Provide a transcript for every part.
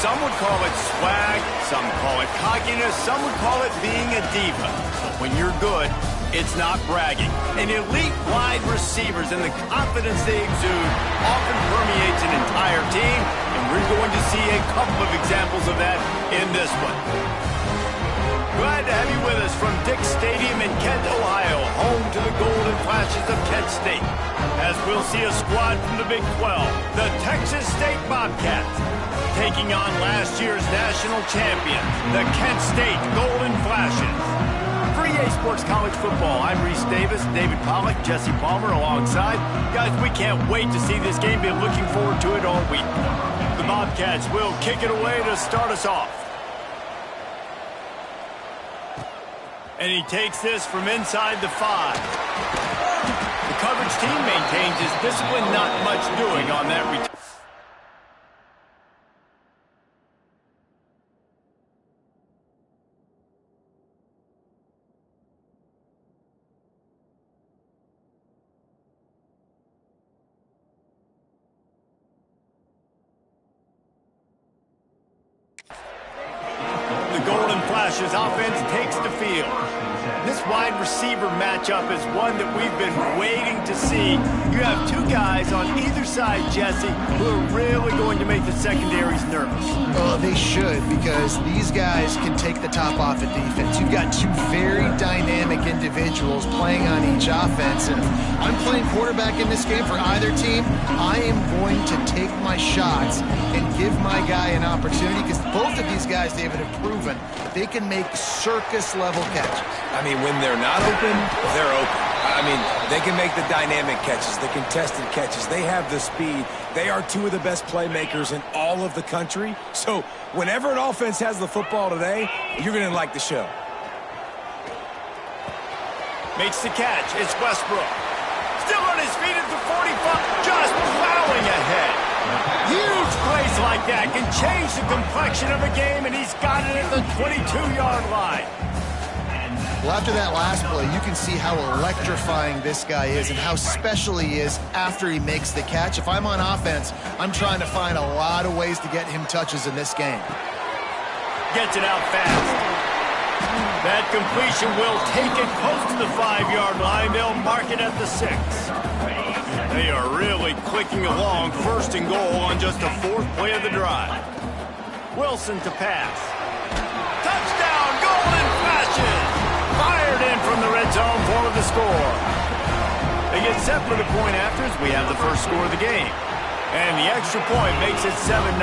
Some would call it swag, some call it cockiness, some would call it being a diva. But when you're good, it's not bragging. And elite wide receivers and the confidence they exude often permeates an entire team, and we're going to see a couple of examples of that in this one. Glad to have you with us from Dick's Stadium in Kent, Ohio, home to the Golden Flashes of Kent State. As we'll see a squad from the Big 12, the Texas State Bobcats, taking on last year's national champion, the Kent State Golden Flashes. For EA Sports College Football, I'm Reese Davis, David Pollack, Jesse Palmer alongside. Guys, we can't wait to see this game. Been looking forward to it all week. The Bobcats will kick it away to start us off. And he takes this from inside the 5. The coverage team maintains his discipline, not much doing on that return. The Golden Flashes offense takes the field. This wide receiver matchup is one that we've been waiting to see. You have two guys on either side, Jesse, who are really going to make the secondaries nervous. Well, they should, because these guys can take the top off of defense. You've got two very dynamic individuals playing on each offense, and if I'm playing quarterback in this game for either team, I am going to take my shots and give my guy an opportunity, because both of these guys, David, have proven they can make circus-level catches. I mean, when they're not open, they're open. I mean, they can make the dynamic catches, the contested catches. They have the speed. They are two of the best playmakers in all of the country. So whenever an offense has the football today, you're going to like the show. Makes the catch. It's Westbrook. Still on his feet at the 45, just plowing ahead. Huge plays like that can change the complexion of a game, and he's got it at the 22-yard line. Well, after that last play, you can see how electrifying this guy is and how special he is after he makes the catch. If I'm on offense, I'm trying to find a lot of ways to get him touches in this game. Gets it out fast. That completion will take it close to the 5-yard line. They'll mark it at the 6. They are really clicking along, first and goal on just the 4th play of the drive. Wilson to pass. Touchdown, Golden Flashes! Fired in from the red zone for the score. They get set for the point after as we have the first score of the game. And the extra point makes it 7-0.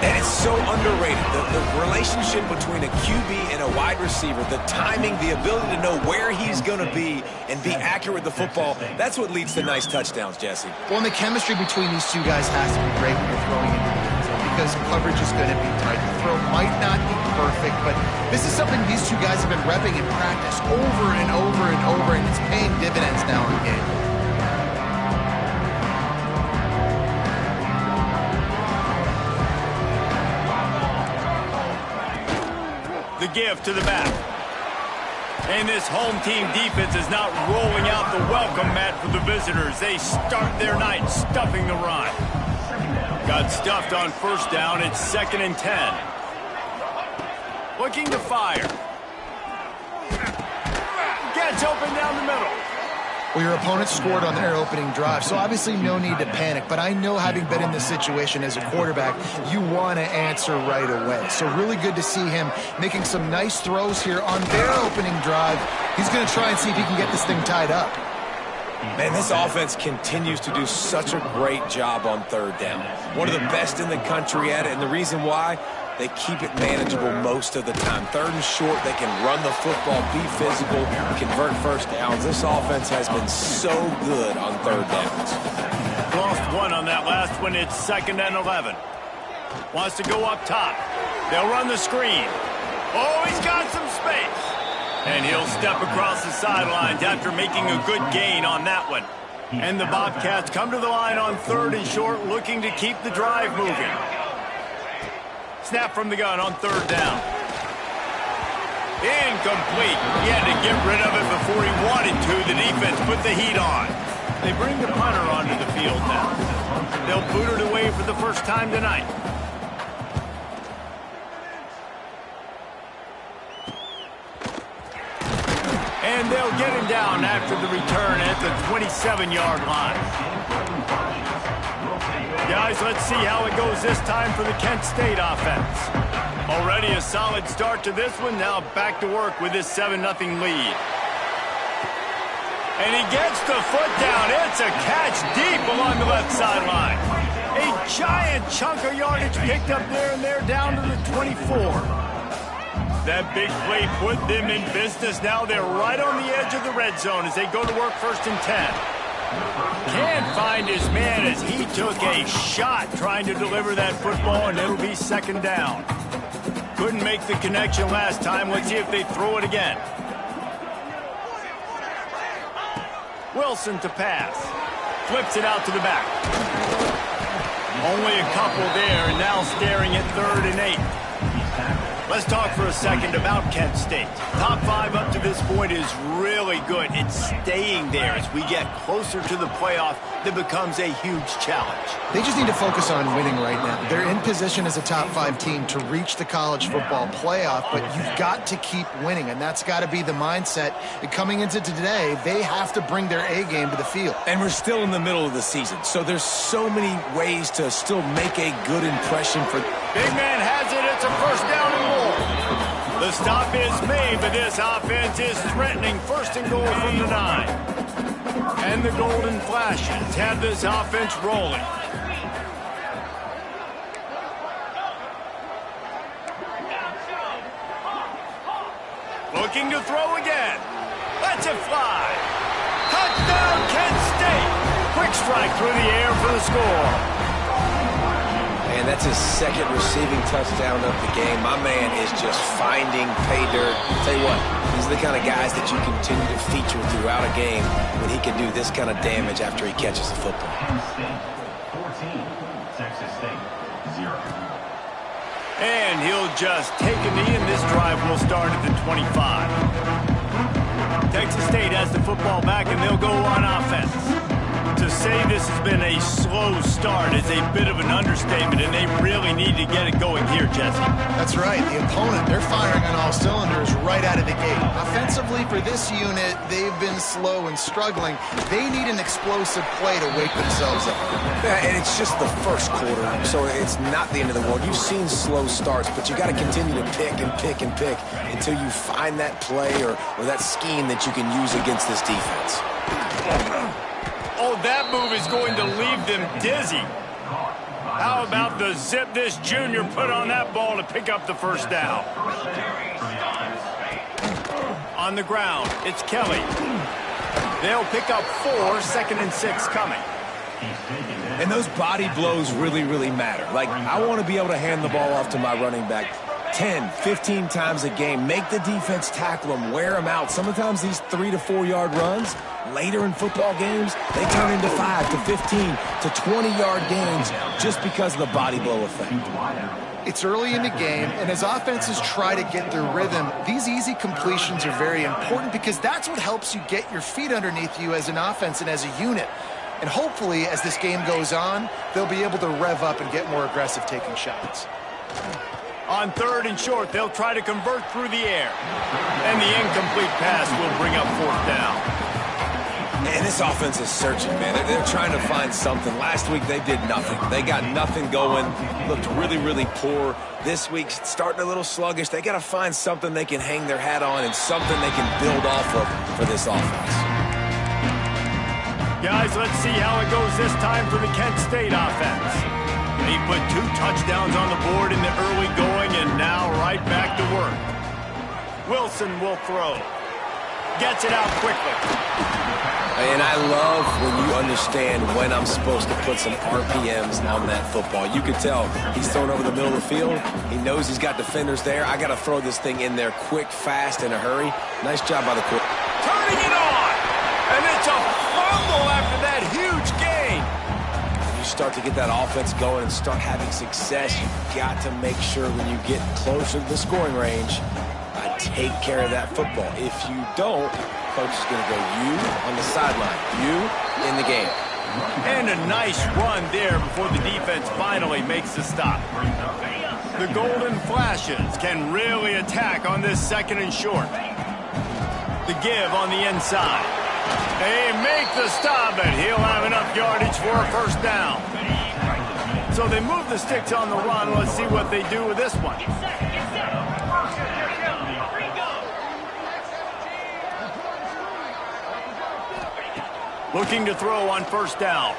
And it's so underrated, the relationship between a QB and a wide receiver, the timing, the ability to know where he's going to be and be accurate with the football, that's what leads to nice touchdowns, Jesse. Well, and the chemistry between these two guys has to be great when you're throwing into the end zone, because coverage is going to be tight. The throw might not be perfect, but this is something these two guys have been repping in practice over and over and over, and it's paying dividends now in the game. The give to the back. And this home team defense is not rolling out the welcome mat for the visitors. They start their night stuffing the run. Got stuffed on first down. It's 2nd and 10. Looking to fire. Gets open down the middle. Well, your opponent scored on their opening drive, so obviously no need to panic. But I know, having been in this situation as a quarterback, you want to answer right away. So really good to see him making some nice throws here on their opening drive. He's going to try and see if he can get this thing tied up. Man, this offense continues to do such a great job on 3rd down. One of the best in the country at it, and the reason why, they keep it manageable most of the time. 3rd and short, they can run the football, be physical, convert first downs. This offense has been so good on 3rd downs. Lost one on that last one. It's 2nd and 11. Wants to go up top. They'll run the screen. Oh, he's got some space. And he'll step across the sidelines after making a good gain on that one. And the Bobcats come to the line on 3rd and short, looking to keep the drive moving. Snap from the gun on 3rd down. Incomplete. He had to get rid of it before he wanted to. The defense put the heat on. They bring the punter onto the field now. They'll boot it away for the first time tonight. And they'll get him down after the return at the 27-yard line. Guys, let's see how it goes this time for the Kent State offense. Already a solid start to this one. Now back to work with this 7-0 lead. And he gets the foot down. It's a catch deep along the left sideline. A giant chunk of yardage picked up there, and they're down to the 24. That big play put them in business. Now they're right on the edge of the red zone as they go to work 1st and 10. Can't find his man as he took a shot trying to deliver that football, and it'll be 2nd down. Couldn't make the connection last time. Let's see if they throw it again. Wilson to pass. Flips it out to the back. Only a couple there, and now staring at 3rd and 8. Let's talk for a second about Kent State. Top 5 up to this point is really good. It's staying there as we get closer to the playoff. That becomes a huge challenge. They just need to focus on winning right now. They're in position as a top 5 team to reach the college football playoff, but you've got to keep winning, and that's got to be the mindset. And coming into today, they have to bring their A game to the field. And we're still in the middle of the season, so there's so many ways to still make a good impression for... Big man has it. It's a 1st down and more. The stop is made, but this offense is threatening 1st and goal from the 9. And the Golden Flashes have this offense rolling. Looking to throw again. Lets it fly. Touchdown, Kent State. Quick strike through the air for the score. And that's his 2nd receiving touchdown of the game. My man is just finding pay dirt. Tell you what, these are the kind of guys that you continue to feature throughout a game when he can do this kind of damage after he catches the football. And he'll just take a knee, and this drive will start at the 25. Texas State has the football back, and they'll go on offense. To say this has been a slow start is a bit of an understatement, and they really need to get it going here, Jesse. That's right. The opponent, they're firing on all cylinders right out of the gate. Offensively, for this unit, they've been slow and struggling. They need an explosive play to wake themselves up. Yeah, and it's just the 1st quarter, so it's not the end of the world. You've seen slow starts, but you got to continue to pick and pick and pick until you find that play or that scheme that you can use against this defense. Oh, that move is going to leave them dizzy. How about the zip this junior put on that ball to pick up the 1st down? On the ground, it's Kelly. They'll pick up 4, 2nd and 6 coming. And those body blows really, really matter. Like, I want to be able to hand the ball off to my running back 10, 15 times a game. Make the defense tackle them, wear them out. Sometimes these 3 to 4 yard runs, later in football games, they turn into 5 to 15 to 20-yard gains just because of the body blow effect. It's early in the game, and as offenses try to get their rhythm, these easy completions are very important because that's what helps you get your feet underneath you as an offense and as a unit. And hopefully, as this game goes on, they'll be able to rev up and get more aggressive taking shots. On 3rd and short, they'll try to convert through the air. And the incomplete pass will bring up 4th down. And this offense is searching, man. They're trying to find something. Last week, they did nothing. They got nothing going. Looked really, really poor. This week, starting a little sluggish. They got to find something they can hang their hat on and something they can build off of for this offense. Guys, let's see how it goes this time for the Kent State offense. He put 2 touchdowns on the board in the early going, and now right back to work. Wilson will throw. Gets it out quickly. And I love when you understand when I'm supposed to put some RPMs on that football. You could tell he's throwing over the middle of the field. He knows he's got defenders there. I got to throw this thing in there quick, fast, in a hurry. Nice job by the quarterback. Turning it on. And it's a fumble after that huge gain. When you start to get that offense going and start having success, you've got to make sure when you get closer to the scoring range, take care of that football. If you don't, coach is going to go you on the sideline, you in the game. And a nice run there before the defense finally makes the stop. The Golden Flashes can really attack on this 2nd and short. The give on the inside. They make the stop, and he'll have enough yardage for a first down. So they move the sticks on the run. Let's see what they do with this one. Looking to throw on first down.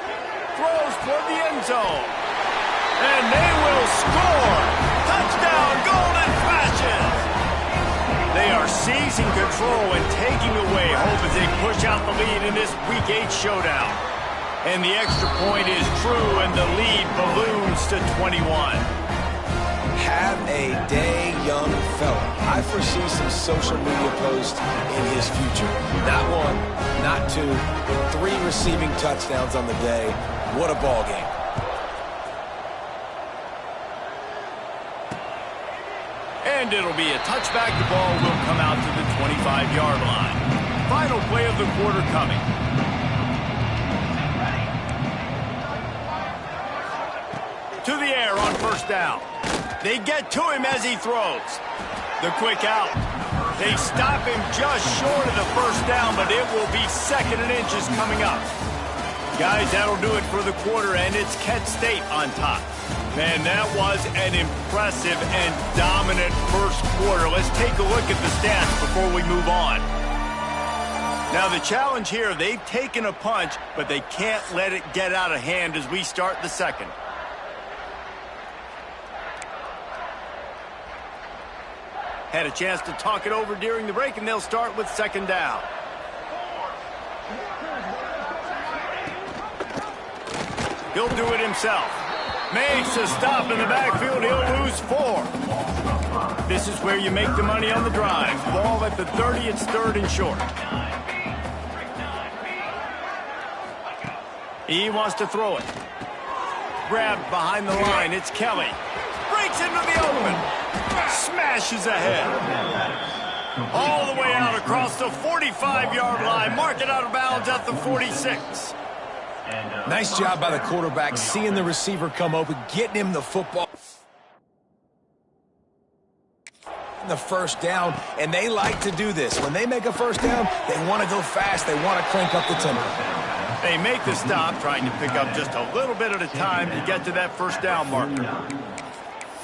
Throws toward the end zone. And they will score. Touchdown, Golden Flashes. They are seizing control and taking away hope as they push out the lead in this Week 8 showdown. And the extra point is true, and the lead balloons to 21. Have a day, young fella. I foresee some social media posts in his future. Not one, not two, but 3 receiving touchdowns on the day. What a ball game. And it'll be a touchback. The ball will come out to the 25-yard line. Final play of the quarter coming. To the air on first down. They get to him as he throws. The quick out. They stop him just short of the first down, but it will be 2nd and inches coming up. Guys, that'll do it for the quarter, and it's Kent State on top. Man, that was an impressive and dominant first quarter. Let's take a look at the stats before we move on. Now, the challenge here, they've taken a punch, but they can't let it get out of hand as we start the second. Had a chance to talk it over during the break, and they'll start with 2nd down. He'll do it himself. Makes a stop in the backfield. He'll lose 4. This is where you make the money on the drive. Ball at the 30. It's 3rd and short. He wants to throw it. Grabbed behind the line. It's Kelly. Breaks into the open. Smashes ahead. All the way out across the 45-yard line. Mark it out of bounds at the 46. Nice job by the quarterback, seeing the receiver come open, getting him the football. The first down, and they like to do this. When they make a first down, they want to go fast. They want to crank up the tempo. They make the stop, trying to pick up just a little bit at a time to get to that first down marker.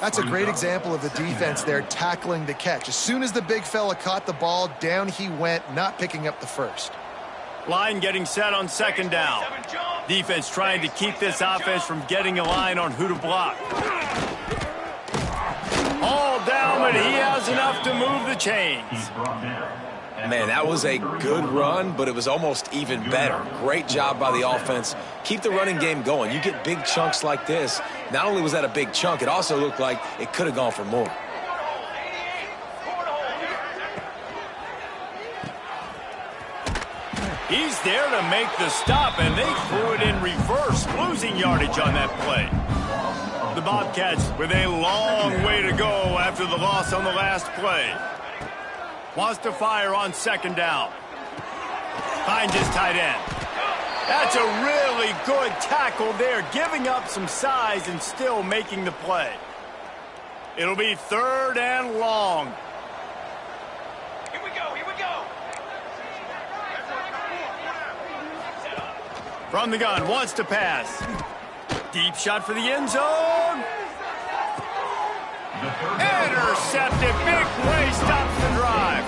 That's a great example of the defense there tackling the catch. As soon as the big fella caught the ball, down he went, not picking up the first. Line getting set on 2nd down. Defense trying to keep this offense from getting a line on who to block. All down, but he has enough to move the chains. Man, that was a good run, but it was almost even better. Great job by the offense. Keep the running game going. You get big chunks like this. Not only was that a big chunk, it also looked like it could have gone for more. He's there to make the stop, and they threw it in reverse, losing yardage on that play. The Bobcats with a long way to go after the loss on the last play. Wants to fire on 2nd down. Finds his tight end. That's a really good tackle there, giving up some size and still making the play. It'll be 3rd and long. Here we go, here we go. From the gun, wants to pass. Deep shot for the end zone. Intercepted. Big play stops the drive.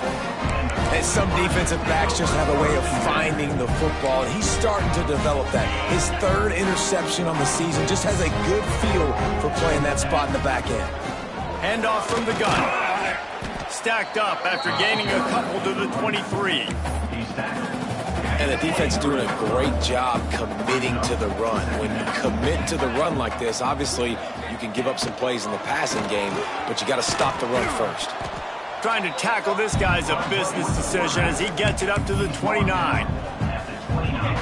And some defensive backs just have a way of finding the football, and he's starting to develop that. His 3rd interception on the season, just has a good feel for playing that spot in the back end. Handoff from the gun. Stacked up after gaining a couple to the 23. And the defense doing a great job committing to the run. When you commit to the run like this, obviously you can give up some plays in the passing game, but you got to stop the run first. Trying to tackle this guy's a business decision as he gets it up to the 29.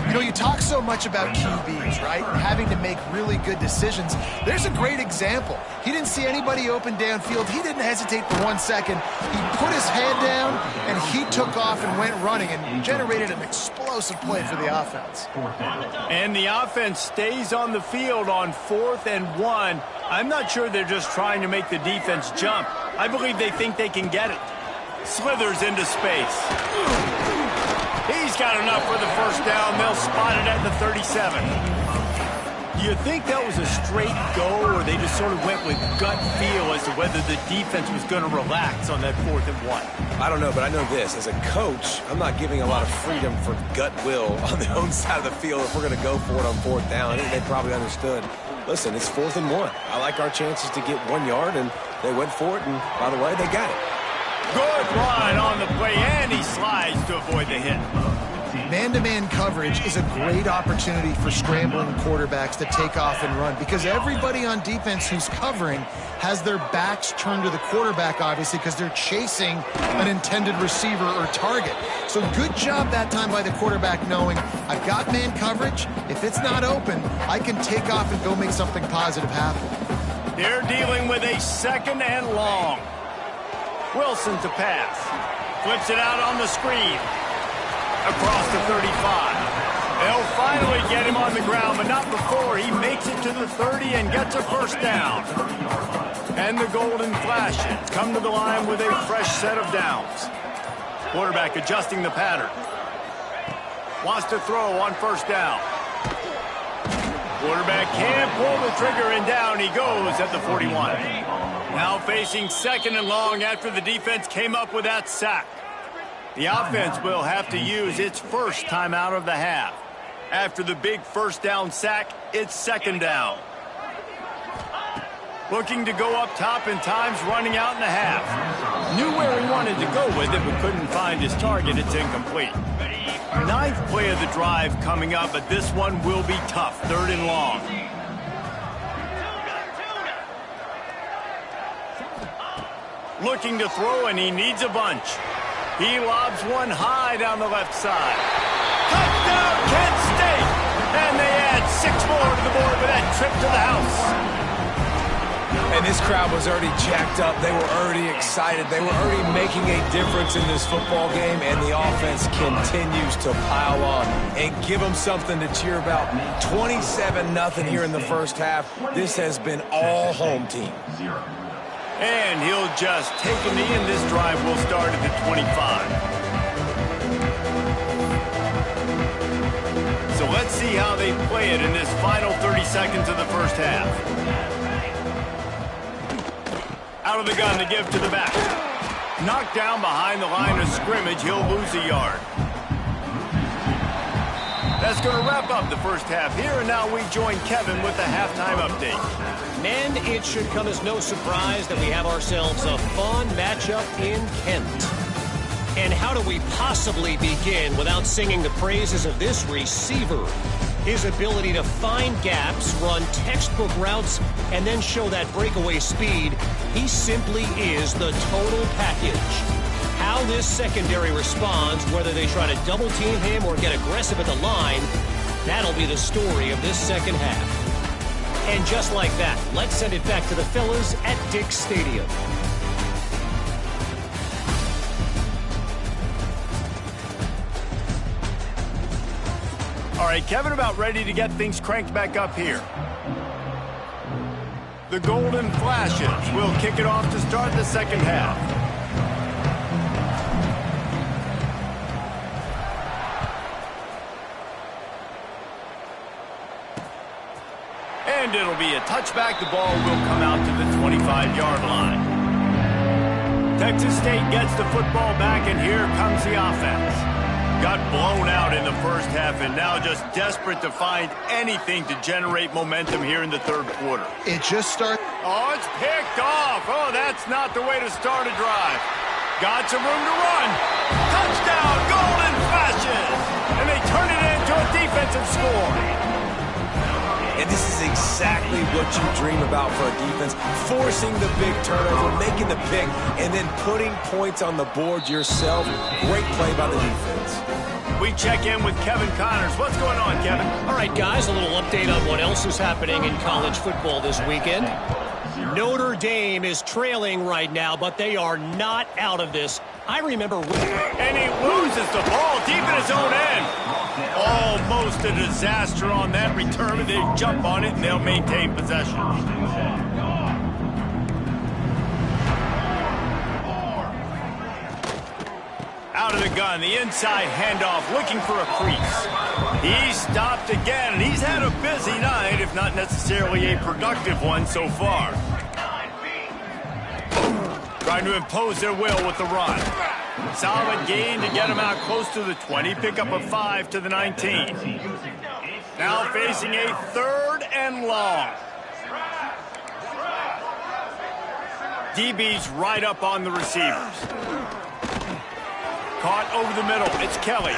You know, you talk so much about QBs, right? And having to make really good decisions. There's a great example. He didn't see anybody open downfield. He didn't hesitate for 1 second. He put his head down, and he took off and went running and generated an explosive play for the offense. And the offense stays on the field on 4th and 1. I'm not sure they're just trying to make the defense jump. I believe they think they can get it. Slithers into space. He's got enough for the first down. They'll spot it at the 37. Do you think that was a straight go, or they just sort of went with gut feel as to whether the defense was going to relax on that 4th and 1? I don't know, but I know this. As a coach, I'm not giving a lot of freedom for gut will on the own side of the field if we're going to go for it on 4th down. I think they probably understood. Listen, it's 4th and 1. I like our chances to get 1 yard, and they went for it, and by the way, they got it. Good line on the play, and he slides to avoid the hit. Man-to-man coverage is a great opportunity for scrambling quarterbacks to take off and run because everybody on defense who's covering has their backs turned to the quarterback, obviously, because they're chasing an intended receiver or target. So good job that time by the quarterback knowing I've got man coverage. If it's not open, I can take off and go make something positive happen. They're dealing with a 2nd and long. Wilson to pass. Flips it out on the screen. Across the 35. They'll finally get him on the ground, but not before he makes it to the 30 and gets a first down. And the Golden Flashes come to the line with a fresh set of downs. Quarterback adjusting the pattern. Wants to throw on first down. Quarterback can't pull the trigger, and down he goes at the 41. Now facing 2nd and long after the defense came up with that sack. The offense will have to use its first timeout of the half. After the big first down sack, it's 2nd down. Looking to go up top, and time's running out in the half. Knew where he wanted to go with it, but couldn't find his target. It's incomplete. 9th play of the drive coming up, but this one will be tough. 3rd and long. Looking to throw, and he needs a bunch. He lobs one high down the left side. Touchdown, Kent State! And they add 6 more to the board with that trip to the house. And this crowd was already jacked up. They were already excited. They were already making a difference in this football game, and the offense continues to pile on and give them something to cheer about. 27-0 here in the first half. This has been all home team. And he'll just take a knee, and this drive will start at the 25. So let's see how they play it in this final 30 seconds of the first half. Out of the gun to give to the back. Knocked down behind the line of scrimmage. He'll lose a yard. That's going to wrap up the first half here, and now we join Kevin with the halftime update. Men, it should come as no surprise that we have ourselves a fun matchup in Kent. And how do we possibly begin without singing the praises of this receiver? His ability to find gaps, run textbook routes, and then show that breakaway speed. He simply is the total package. How this secondary responds, whether they try to double-team him or get aggressive at the line, that'll be the story of this second half. And just like that, let's send it back to the fellas at Dick's Stadium. All right, Kevin, about ready to get things cranked back up here. The Golden Flashes will kick it off to start the second half. And it'll be a touchback. The ball will come out to the 25-yard line. Texas State gets the football back, and here comes the offense. Got blown out in the first half, and now just desperate to find anything to generate momentum here in the third quarter. It just started. Oh, it's picked off. Oh, that's not the way to start a drive. Got some room to run. Touchdown, Golden Flashes! And they turn it into a defensive score. And this is exactly what you dream about for a defense. Forcing the big turnover, making the pick, and then putting points on the board yourself. Great play by the defense. We check in with Kevin Connors. What's going on, Kevin? All right, guys, a little update on what else is happening in college football this weekend. Notre Dame is trailing right now, but they are not out of this. I remember... And he loses the ball deep in his own end. Almost a disaster on that return, but they jump on it and they'll maintain possession. Out out of the gun, the inside handoff, looking for a crease. He stopped again, and he's had a busy night, if not necessarily a productive one so far. Trying to impose their will with the run. Solid gain to get him out close to the 20, pick up a 5 to the 19. Now facing a 3rd and long. DB's right up on the receivers. Caught over the middle. It's Kelly.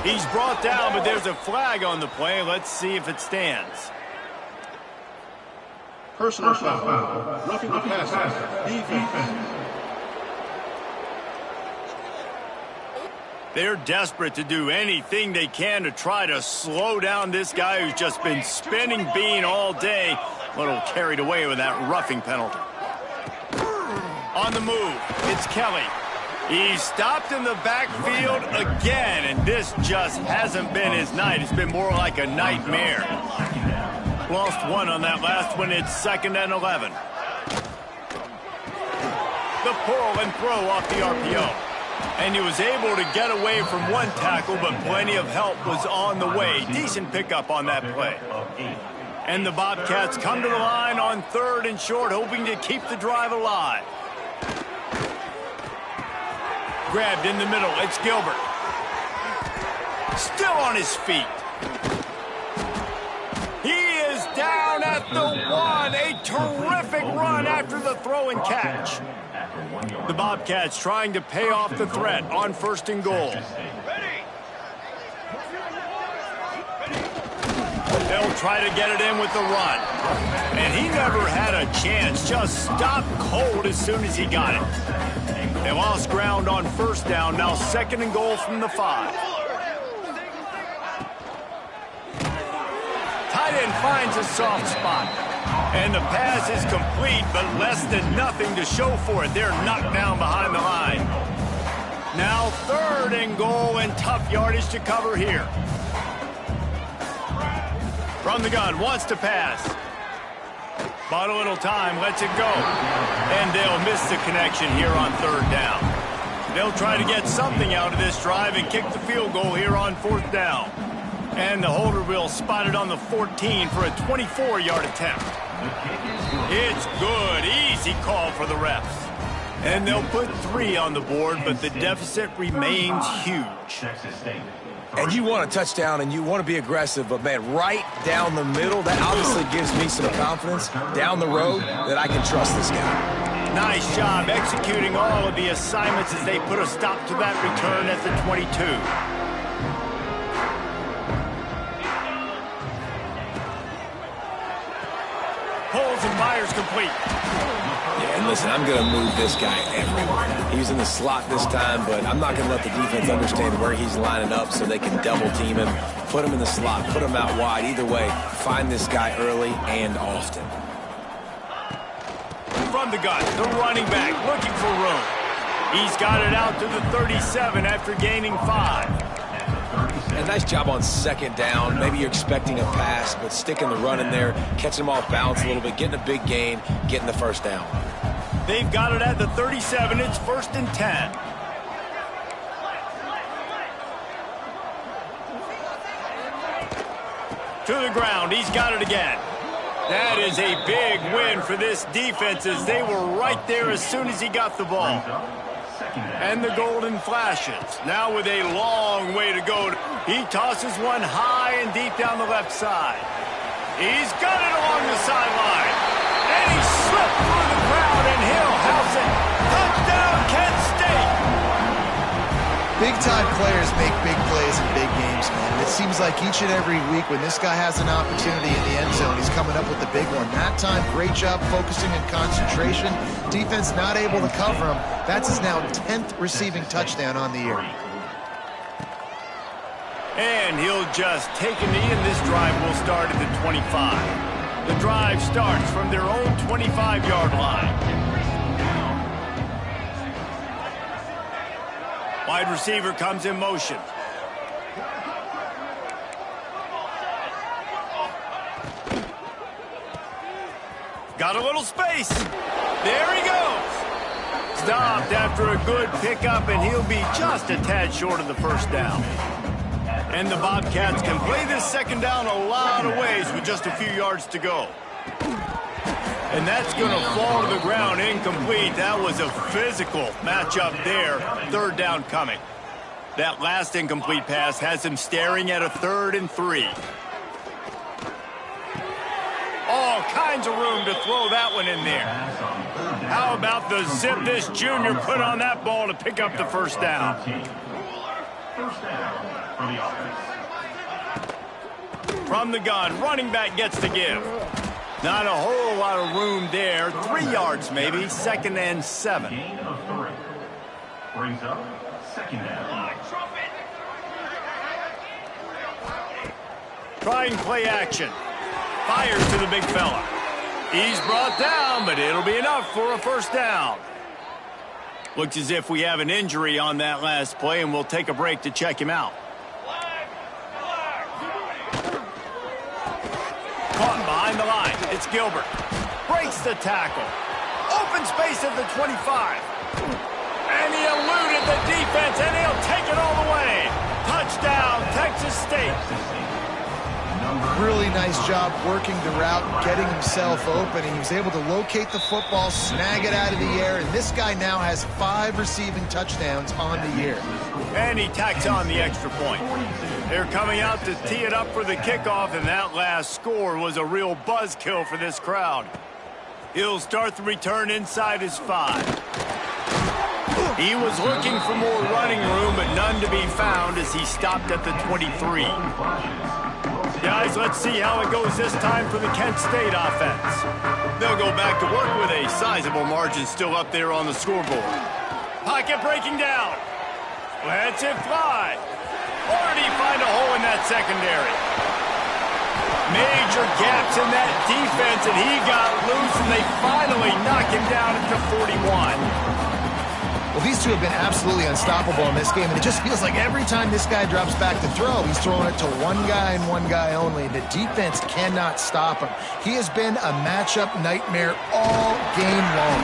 He's brought down, but there's a flag on the play. Let's see if it stands. Personal foul. Roughing the passer. Defense. They're desperate to do anything they can to try to slow down this guy who's just been spinning bean all day. A little carried away with that roughing penalty. On the move, it's Kelly. He's stopped in the backfield again, and this just hasn't been his night. It's been more like a nightmare. Lost one on that last one. It's 2nd and 11. The pull and throw off the RPO. And he was able to get away from one tackle, but plenty of help was on the way. Decent pickup on that play. And the Bobcats come to the line on 3rd and short, hoping to keep the drive alive. Grabbed in the middle. It's Gilbert. Still on his feet. He is down at the 1. A terrific run after the throw and catch. The Bobcats trying to pay off the threat on 1st and goal. They'll try to get it in with the run. And he never had a chance. Just stopped cold as soon as he got it. They lost ground on 1st down. Now 2nd and goal from the 5. Tight end finds a soft spot. And the pass is complete, but less than nothing to show for it. They're knocked down behind the line. Now 3rd and goal, and tough yardage to cover here. From the gun, wants to pass. Bought a little time, lets it go. And they'll miss the connection here on 3rd down. They'll try to get something out of this drive and kick the field goal here on 4th down. And the holder will spot it on the 14 for a 24-yard attempt. It's good. Easy call for the refs. And they'll put 3 on the board, but the deficit remains huge. And you want a touchdown and you want to be aggressive, but, man, right down the middle, that obviously gives me some confidence down the road that I can trust this guy. Nice job executing all of the assignments as they put a stop to that return at the 22. Pulls and fires complete. Yeah, and listen, I'm going to move this guy everywhere. He's in the slot this time, but I'm not going to let the defense understand where he's lining up so they can double team him, put him in the slot, put him out wide. Either way, find this guy early and often. From the gun, the running back looking for room. He's got it out to the 37 after gaining 5. And nice job on 2nd down. Maybe you're expecting a pass, but sticking the run in there, catching him off balance a little bit, getting a big gain, getting the 1st down. They've got it at the 37. It's 1st and 10. To the ground. He's got it again. That is a big win for this defense as they were right there as soon as he got the ball. And the golden flashes. Now with a long way to go. He tosses one high and deep down the left side. He's got it along the sideline. And he slipped through the crowd, and he'll house it. Touchdown, Kent State. Big-time players make big plays in big games, man. And it seems like each and every week when this guy has an opportunity in the end zone, he's coming up with the big one. That time, great job focusing and concentration. Defense not able to cover him. That's his now 10th receiving touchdown on the year. And he'll just take a knee, and this drive will start at the 25. The drive starts from their own 25-yard line. Wide receiver comes in motion. Got a little space. There he goes. Stopped after a good pickup, and he'll be just a tad short of the first down. And the Bobcats can play this second down a lot of ways with just a few yards to go. And that's going to fall to the ground incomplete. That was a physical matchup there. Third down coming. That last incomplete pass has him staring at a 3rd and 3. All kinds of room to throw that one in there. How about the zip this junior put on that ball to pick up the first down? First down for the offense. From the gun, running back gets to give. Not a whole lot of room there. 3 yards maybe. 2nd and 7. Gain of 3. Brings up 2nd down. Trying play action. Fires to the big fella. He's brought down, but it'll be enough for a first down. Looks as if we have an injury on that last play, and we'll take a break to check him out. Caught behind the line. It's Gilbert. Breaks the tackle. Open space at the 25. And he eluded the defense, and he'll take it all the way. Touchdown, Texas State. Really nice job working the route, getting himself open. He was able to locate the football, snag it out of the air, and this guy now has 5 receiving touchdowns on the year. And he tacks on the extra point. They're coming out to tee it up for the kickoff, and that last score was a real buzzkill for this crowd. He'll start the return inside his 5. He was looking for more running room, but none to be found as he stopped at the 23. Guys, let's see how it goes this time for the Kent State offense. They'll go back to work with a sizable margin still up there on the scoreboard. Pocket breaking down. Lets it fly. Or did he find a hole in that secondary? Major gaps in that defense, and he got loose, and they finally knock him down at the 41. Well, these two have been absolutely unstoppable in this game, and it just feels like every time this guy drops back to throw, he's throwing it to one guy and one guy only. The defense cannot stop him. He has been a matchup nightmare all game long.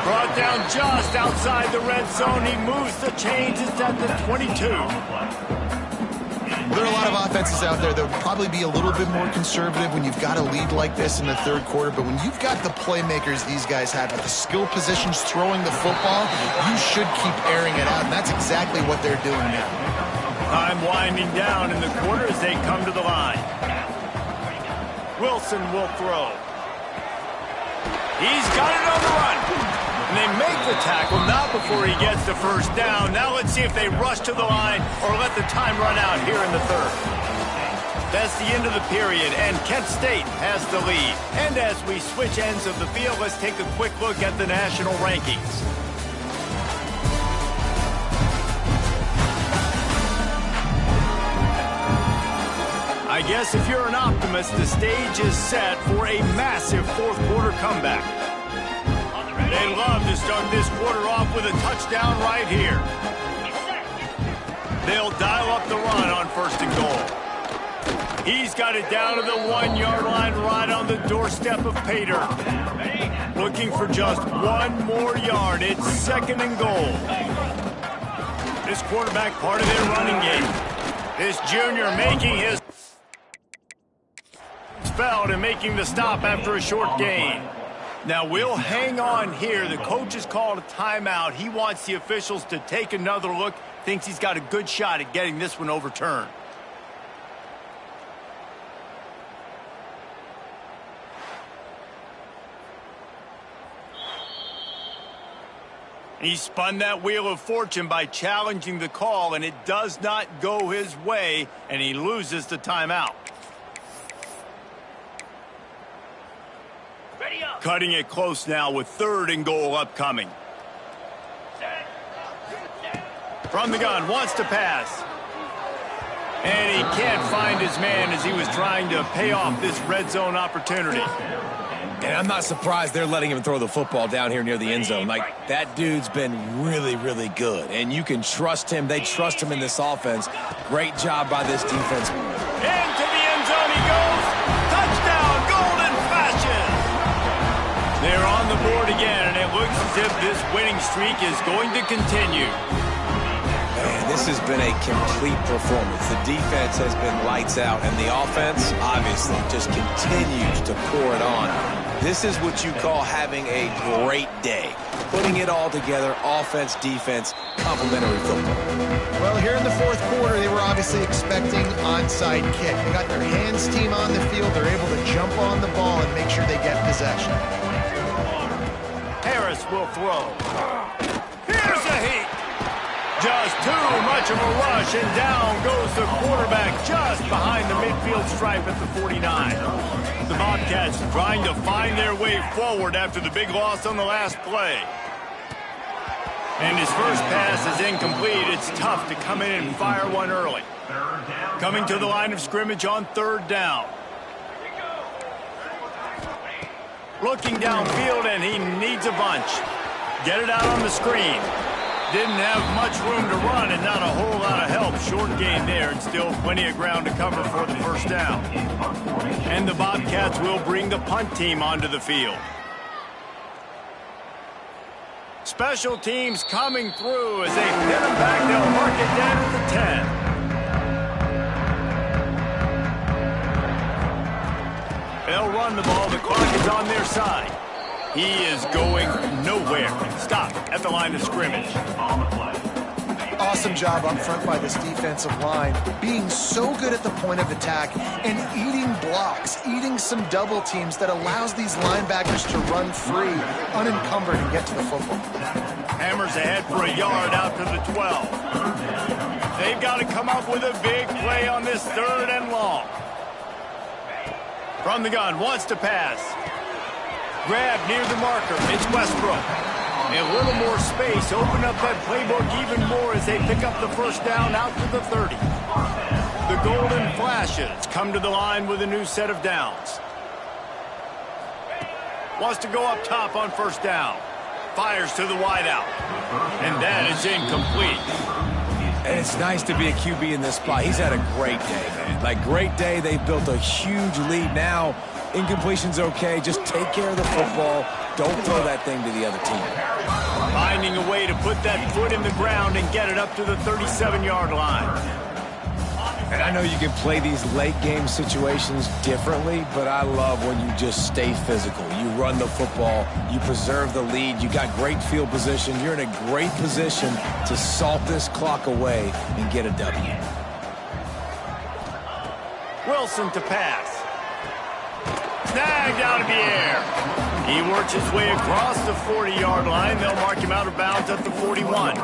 Brought down just outside the red zone. He moves the chains. It's at the 22. There are a lot of offenses out there that would probably be a little bit more conservative when you've got a lead like this in the third quarter, but when you've got the playmakers these guys have at the skill positions throwing the football, you should keep airing it out, and that's exactly what they're doing now. Time winding down in the quarter as they come to the line. Wilson will throw. He's got it on the run. And they make the tackle, not before he gets the first down. Now let's see if they rush to the line or let the time run out here in the third. That's the end of the period, and Kent State has the lead. And as we switch ends of the field, let's take a quick look at the national rankings. I guess if you're an optimist, the stage is set for a massive fourth quarter comeback. They love to start this quarter off with a touchdown right here. They'll dial up the run on 1st and goal. He's got it down to the 1-yard line right on the doorstep of Pater. Looking for just 1 more yard. It's 2nd and goal. This quarterback part of their running game. This junior making his spelled and making the stop after a short gain. Now we'll hang on here. The coach has called a timeout. He wants the officials to take another look. Thinks he's got a good shot at getting this one overturned. He spun that wheel of fortune by challenging the call, and it does not go his way, and he loses the timeout. Cutting it close now with 3rd and goal upcoming. From the gun, wants to pass. And he can't find his man as he was trying to pay off this red zone opportunity. And I'm not surprised they're letting him throw the football down here near the end zone. Like, that dude's been really, really good. And you can trust him. They trust him in this offense. Great job by this defense. Into the end zone he goes. Touchdown, Golden Fashion. They're on the board again, and it looks as if this winning streak is going to continue. Man, this has been a complete performance. The defense has been lights out, and the offense, obviously, just continues to pour it on. This is what you call having a great day. Putting it all together, offense, defense, complementary football. Well, here in the fourth quarter, they were obviously expecting onside kick. They got their hands team on the field. They're able to jump on the ball and make sure they get possession. Harris will throw. Here's a heat. Just too much of a rush, and down goes the quarterback just behind the midfield stripe at the 49. The Bobcats trying to find their way forward after the big loss on the last play. And his first pass is incomplete. It's tough to come in and fire one early. Coming to the line of scrimmage on third down. Looking downfield, and he needs a bunch. Get it out on the screen. Didn't have much room to run and not a whole lot of help. Short gain there, and still plenty of ground to cover for the first down. And the Bobcats will bring the punt team onto the field. Special teams coming through as they hit them back. They'll mark it down at the 10. They'll run the ball. The clock is on their side. He is going nowhere. Stop at the line of scrimmage. Awesome job up front by this defensive line, being so good at the point of attack and eating blocks, eating some double teams that allows these linebackers to run free, unencumbered, and get to the football. Hammers ahead for a yard out to the 12. They've got to come up with a big play on this third and long. From the gun, wants to pass. Grab near the marker. It's Westbrook. A little more space. Open up that playbook even more as they pick up the first down out to the 30. The Golden Flashes come to the line with a new set of downs. Wants to go up top on first down. Fires to the wideout. And that is incomplete. And it's nice to be a QB in this spot. He's had a great day, man. Like, great day. They've built a huge lead now. Incompletion's okay. Just take care of the football. Don't throw that thing to the other team. Finding a way to put that foot in the ground and get it up to the 37-yard line. And I know you can play these late-game situations differently, but I love when you just stay physical. You run the football. You preserve the lead. You got great field position. You're in a great position to salt this clock away and get a W. Wilson to pass. Snagged out of the air. He works his way across the 40-yard line. They'll mark him out of bounds at the 41.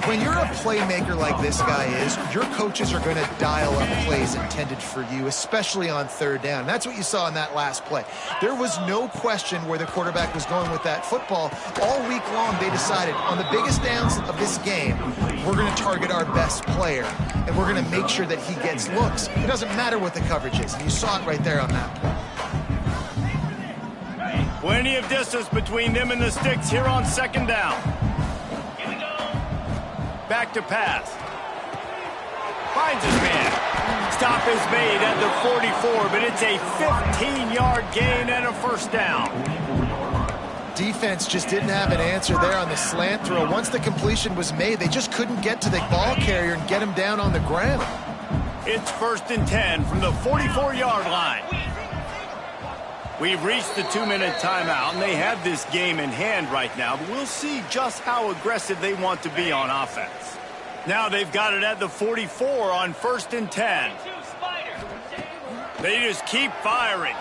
When you're a playmaker like this guy is, your coaches are going to dial up plays intended for you, especially on third down. That's what you saw in that last play. There was no question where the quarterback was going with that football. All week long, they decided on the biggest downs of this game, we're going to target our best player, and we're going to make sure that he gets looks. It doesn't matter what the coverage is, and you saw it right there on that play. Plenty of distance between them and the sticks here on second down. Back to pass. Finds his man. Stop is made at the 44, but it's a 15-yard gain and a first down. Defense just didn't have an answer there on the slant throw. Once the completion was made, they just couldn't get to the ball carrier and get him down on the ground. It's first and 10 from the 44-yard line. We've reached the 2-minute timeout, and they have this game in hand right now, but we'll see just how aggressive they want to be on offense. Now they've got it at the 44 on first and 10. They just keep firing.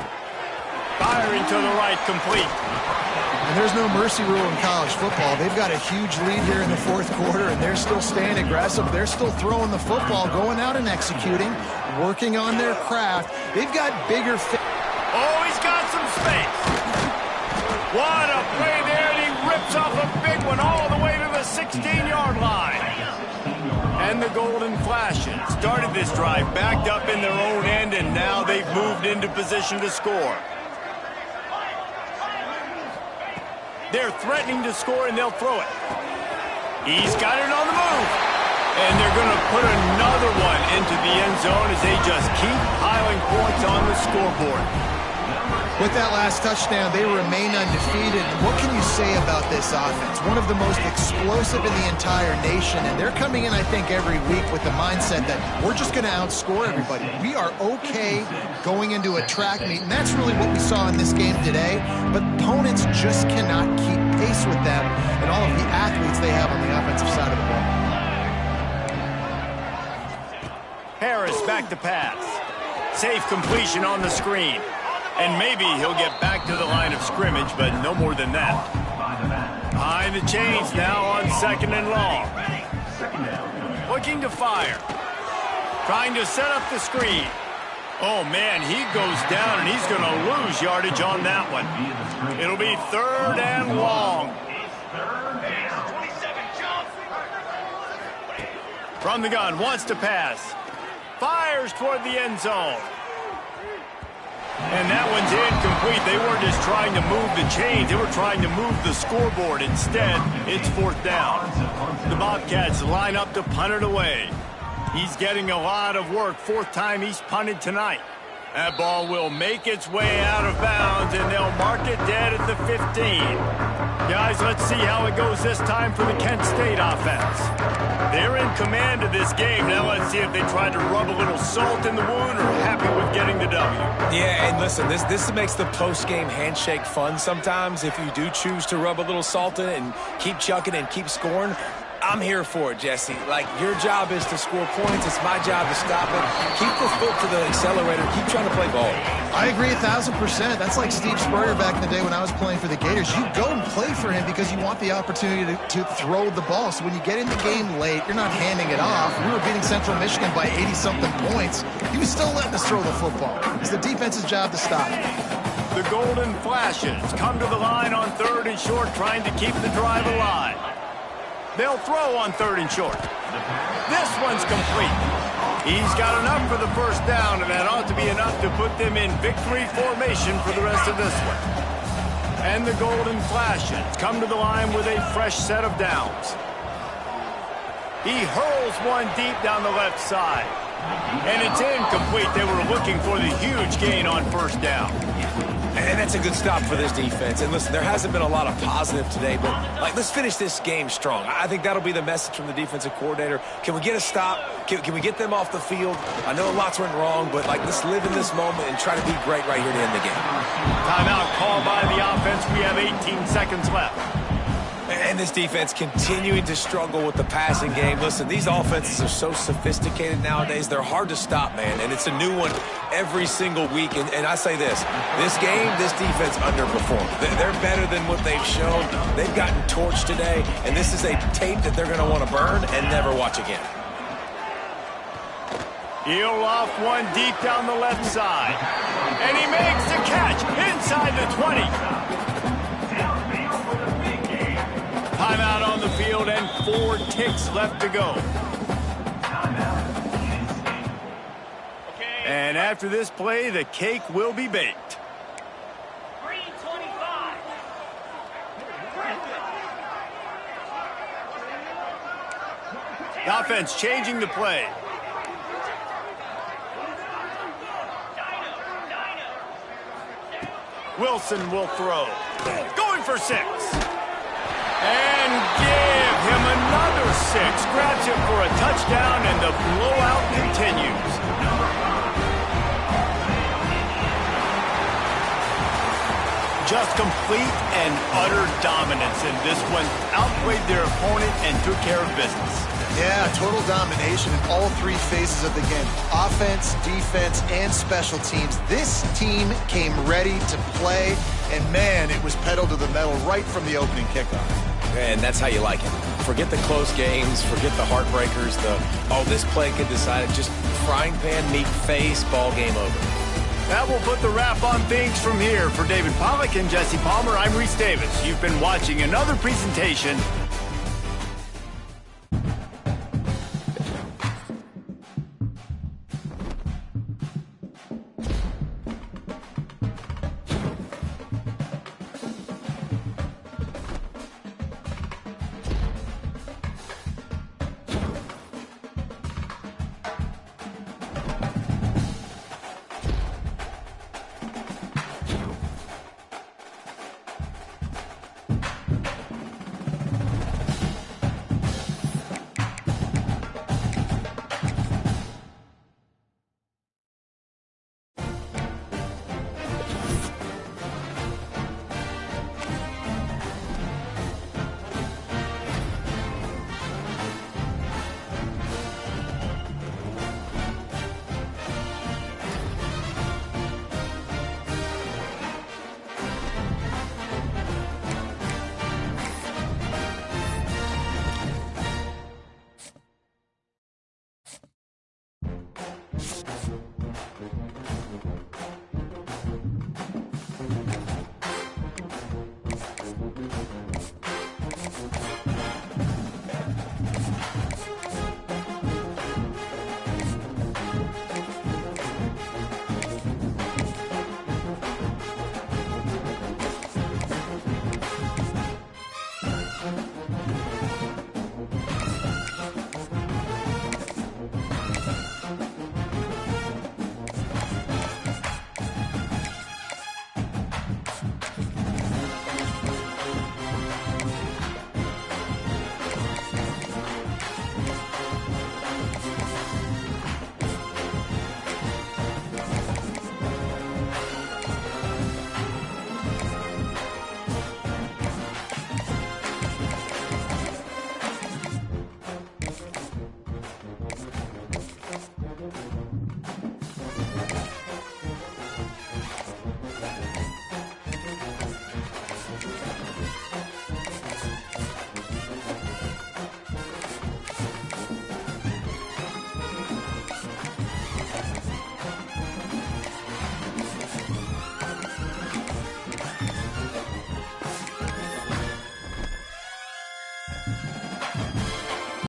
Firing to the right, complete. And there's no mercy rule in college football. They've got a huge lead here in the fourth quarter, and they're still staying aggressive. They're still throwing the football, going out and executing, working on their craft. They've got bigger... Oh, he's got some space. What a play there, and he rips off a big one all the way to the 16-yard line. And the Golden Flashes started this drive backed up in their own end, and now they've moved into position to score. They're threatening to score, and they'll throw it. He's got it on the move. And they're going to put another one into the end zone as they just keep piling points on the scoreboard. With that last touchdown, they remain undefeated. What can you say about this offense? One of the most explosive in the entire nation, and they're coming in, I think, every week with the mindset that we're just going to outscore everybody. We are okay going into a track meet, and that's really what we saw in this game today, but opponents just cannot keep pace with them and all of the athletes they have on the offensive side of the ball. Harris back to pass. Safe completion on the screen. And maybe he'll get back to the line of scrimmage, but no more than that. Behind the chains now on 2nd and long. Looking to fire. Trying to set up the screen. Oh, man, he goes down, and he's going to lose yardage on that one. It'll be 3rd and long. From the gun, wants to pass. Fires toward the end zone. And that one's incomplete. They weren't just trying to move the chains. They were trying to move the scoreboard. Instead, it's 4th down. The Bobcats line up to punt it away. He's getting a lot of work. 4th time he's punted tonight. That ball will make its way out of bounds, and they'll mark it dead at the 15. Guys, let's see how it goes this time for the Kent State offense. They're in command of this game. Now let's see if they try to rub a little salt in the wound or happy with getting the W. Yeah, and listen, this makes the post-game handshake fun sometimes. If you do choose to rub a little salt in it and keep chucking and keep scoring, I'm here for it, Jesse. Like, your job is to score points. It's my job to stop it. Keep the foot to the accelerator. Keep trying to play ball. I agree 1,000%. That's like Steve Spurrier back in the day when I was playing for the Gators. You go and play for him because you want the opportunity to throw the ball. So when you get in the game late, you're not handing it off. We were beating Central Michigan by 80-something points. He was still letting us throw the football. It's the defense's job to stop it. The Golden Flashes come to the line on 3rd and short, trying to keep the drive alive. They'll throw on 3rd and short. This one's complete. He's got enough for the 1st down, and that ought to be enough to put them in victory formation for the rest of this one. And the Golden Flashes come to the line with a fresh set of downs. He hurls one deep down the left side. And it's incomplete. They were looking for the huge gain on 1st down. And that's a good stop for this defense. And listen, there hasn't been a lot of positive today, but let's finish this game strong. I think that'll be the message from the defensive coordinator. Can we get a stop? Can we get them off the field? I know lots went wrong, but let's live in this moment and try to be great right here to end the game. Timeout called by the offense. We have 18 seconds left. And this defense continuing to struggle with the passing game. Listen, these offenses are so sophisticated nowadays. They're hard to stop, man. And it's a new one every single week. And I say this game, this defense underperformed. They're better than what they've shown. They've gotten torched today. And this is a tape that they're going to want to burn and never watch again. He'll off one deep down the left side. And he makes the catch inside the 20. Timeout on the field and 4 ticks left to go. And after this play, the cake will be baked. 3:25. The offense changing the play. Wilson will throw. Going for 6. And give him another 6. Grabs him for a touchdown, and the blowout continues. Just complete and utter dominance in this one. Outplayed their opponent and took care of business. Yeah, total domination in all 3 phases of the game. Offense, defense, and special teams. This team came ready to play, and man, it was pedal to the metal right from the opening kickoff. And that's how you like it. Forget the close games, forget the heartbreakers, this play could decide it. Just frying pan, meat face, ball game over. That will put the wrap on things from here. For David Pollack and Jesse Palmer, I'm Reese Davis. You've been watching another presentation